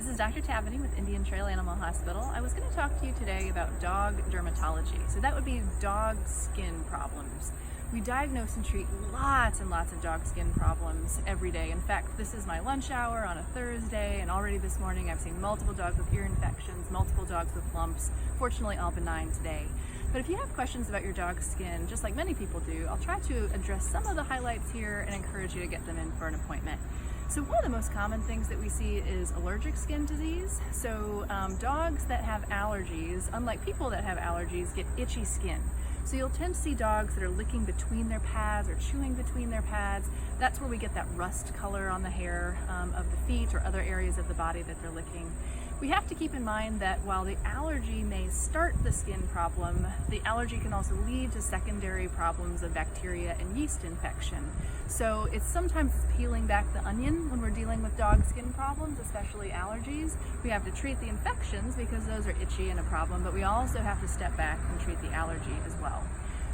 This is Dr. Tavaney with Indian Trail Animal Hospital. I was going to talk to you today about dog dermatology. So that would be dog skin problems. We diagnose and treat lots and lots of dog skin problems every day. In fact, this is my lunch hour on a Thursday, and already this morning I've seen multiple dogs with ear infections, multiple dogs with lumps, fortunately all benign today. But if you have questions about your dog's skin, just like many people do, I'll try to address some of the highlights here and encourage you to get them in for an appointment. So one of the most common things that we see is allergic skin disease. So dogs that have allergies, unlike people that have allergies, get itchy skin. So you'll tend to see dogs that are licking between their pads or chewing between their pads. That's where we get that rust color on the hair of the feet or other areas of the body that they're licking. We have to keep in mind that while the allergy may start the skin problem, the allergy can also lead to secondary problems of bacteria and yeast infection. So it's sometimes peeling back the onion when we're dealing with dog skin problems, especially allergies. We have to treat the infections because those are itchy and a problem, but we also have to step back and treat the allergy as well.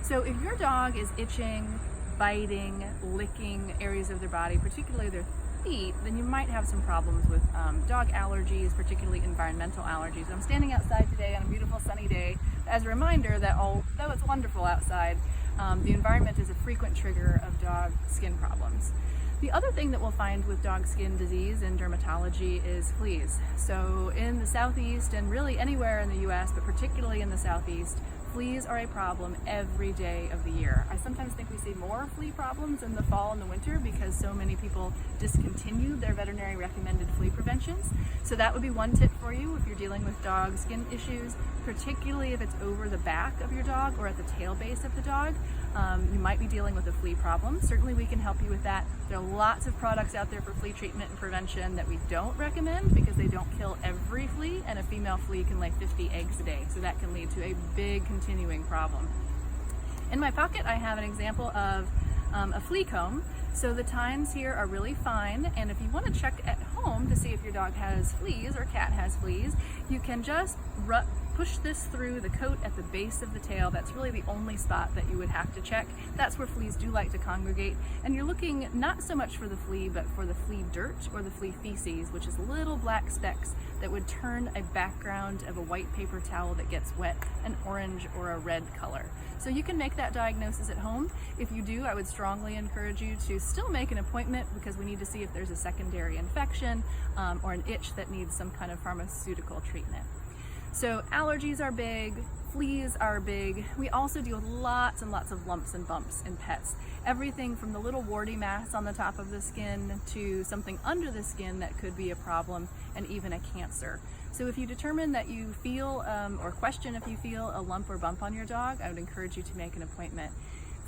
So if your dog is itching, biting, licking areas of their body, particularly their feet, then you might have some problems with dog allergies, particularly environmental allergies. I'm standing outside today on a beautiful sunny day as a reminder that although it's wonderful outside, the environment is a frequent trigger of dog skin problems. The other thing that we'll find with dog skin disease in dermatology is fleas. So in the southeast and really anywhere in the US, but particularly in the southeast, fleas are a problem every day of the year. I sometimes think we see more flea problems in the fall and the winter because so many people discontinue their veterinary recommended flea preventions. So that would be one tip for you if you're dealing with dog skin issues, particularly if it's over the back of your dog or at the tail base of the dog. You might be dealing with a flea problem. Certainly we can help you with that. There are lots of products out there for flea treatment and prevention that we don't recommend because they don't kill every flea, and a female flea can lay 50 eggs a day. So that can lead to a big continuing problem. In my pocket I have an example of a flea comb. So the tines here are really fine, and if you want to check at home to see if your dog has fleas or cat has fleas, you can just push this through the coat at the base of the tail. That's really the only spot that you would have to check. That's where fleas do like to congregate, and you're looking not so much for the flea, but for the flea dirt or the flea feces, which is little black specks that would turn a background of a white paper towel that gets wet an orange or a red color. So you can make that diagnosis at home. If you do, I would strongly encourage you to still make an appointment because we need to see if there's a secondary infection or an itch that needs some kind of pharmaceutical treatment. So allergies are big, fleas are big. We also deal with lots and lots of lumps and bumps in pets. Everything from the little warty mass on the top of the skin to something under the skin that could be a problem, and even a cancer. So if you determine that you feel or question if you feel a lump or bump on your dog, I would encourage you to make an appointment.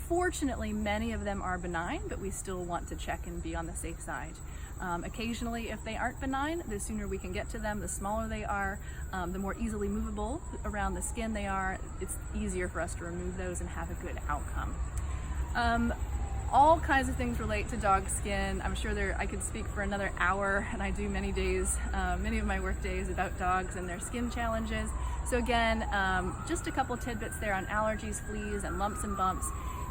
Fortunately, many of them are benign, but we still want to check and be on the safe side. Occasionally, if they aren't benign, the sooner we can get to them, the smaller they are, the more easily movable around the skin they are, it's easier for us to remove those and have a good outcome. All kinds of things relate to dog skin. I'm sure I could speak for another hour, and I do many days, many of my work days about dogs and their skin challenges. So again, just a couple tidbits there on allergies, fleas, and lumps and bumps.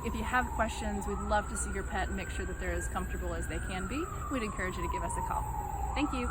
If you have questions, we'd love to see your pet and make sure that they're as comfortable as they can be. We'd encourage you to give us a call. Thank you.